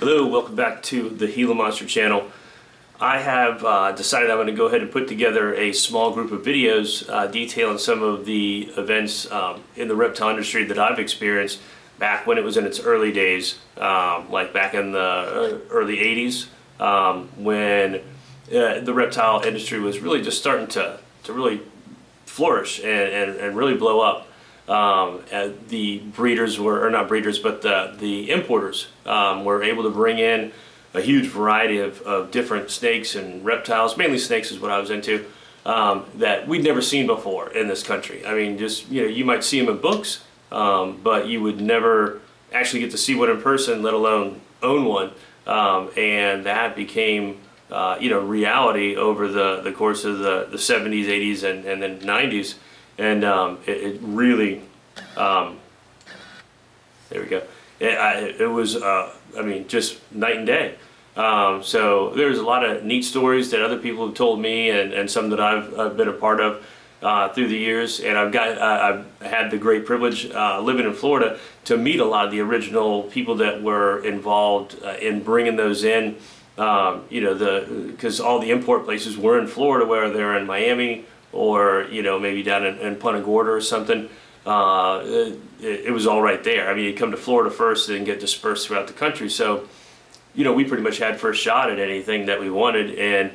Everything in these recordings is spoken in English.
Hello, welcome back to the Gila Monster channel. I have decided I'm going to go ahead and put together a small group of videos detailing some of the events in the reptile industry that I've experienced back when it was in its early days, like back in the early 80s, when the reptile industry was really just starting to really flourish and really blow up. The breeders were, or not breeders, but the importers were able to bring in a huge variety of different snakes and reptiles, mainly snakes is what I was into, that we'd never seen before in this country. I mean, just, you might see them in books, but you would never actually get to see one in person, let alone own one. And that became, reality over the course of the 70s, 80s, and then 90s. And it really, there we go. It was, just night and day. So there's a lot of neat stories that other people have told me, and some that I've been a part of through the years. And I've had the great privilege living in Florida to meet a lot of the original people that were involved in bringing those in. Because all the import places were in Florida, where they're in Miami, or maybe down in Punta Gorda or something. It was all right there. I mean, you'd come to Florida first and get dispersed throughout the country. So, we pretty much had first shot at anything that we wanted. And,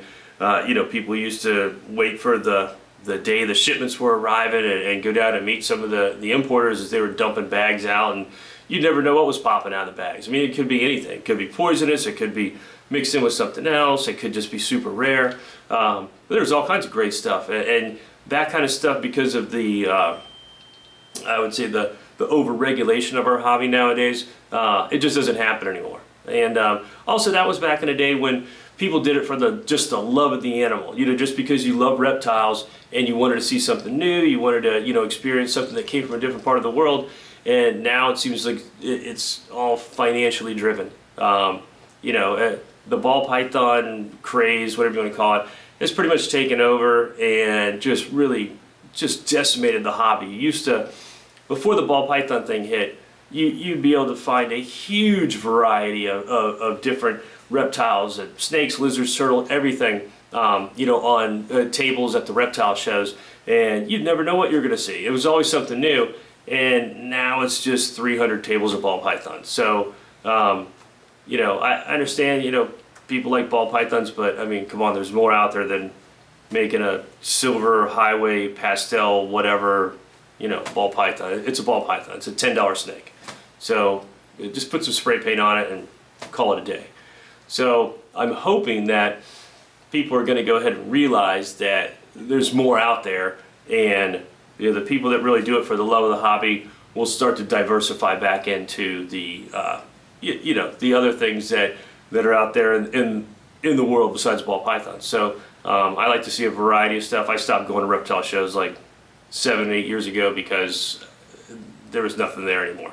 people used to wait for the day the shipments were arriving and go down and meet some of the importers as they were dumping bags out. And you'd never know what was popping out of the bags. I mean, it could be anything. It could be poisonous. It could be mixed in with something else. It could just be super rare. But there's all kinds of great stuff. And that kind of stuff, because of the, I would say the over-regulation of our hobby nowadays, it just doesn't happen anymore. And also, that was back in a day when people did it for just the love of the animal. Just because you love reptiles and you wanted to see something new, you wanted to, experience something that came from a different part of the world. And now it seems like it's all financially driven. The ball python craze, whatever you want to call it, has pretty much taken over and just really decimated the hobby. You used to, before the ball python thing hit, you'd be able to find a huge variety of different reptiles, and snakes, lizards, turtle, everything, on tables at the reptile shows, and you'd never know what you're going to see. It was always something new, and now it's just 300 tables of ball pythons. So, I understand, people like ball pythons, but I mean, come on, there's more out there than making a silver highway pastel whatever, ball python. It's a ball python. It's a $10 snake. So just put some spray paint on it and call it a day. So I'm hoping that people are going to go ahead and realize that there's more out there, and the people that really do it for the love of the hobby will start to diversify back into the the other things that are out there in the world besides ball pythons. So I like to see a variety of stuff. I stopped going to reptile shows like 7 or 8 years ago because there was nothing there anymore.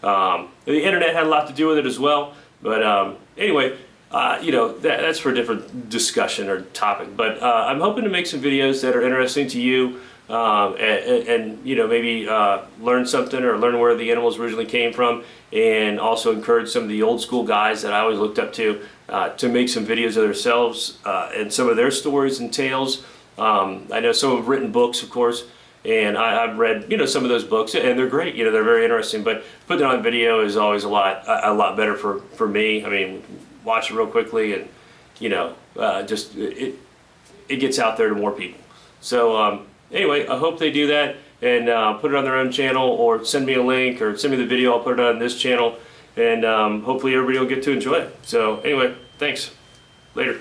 The internet had a lot to do with it as well. But anyway, that's for a different discussion or topic. But I'm hoping to make some videos that are interesting to you, and maybe learn something or learn where the animals originally came from, and also encourage some of the old school guys that I always looked up to make some videos of themselves and some of their stories and tales. I know some have written books, of course, and I've read some of those books, and they're great. They're very interesting. But putting it on video is always a lot better for me. I mean, watch it real quickly, and it gets out there to more people. So anyway, I hope they do that and put it on their own channel, or send me a link, or send me the video. I'll put it on this channel, and hopefully everybody will get to enjoy it. So anyway, thanks. Later.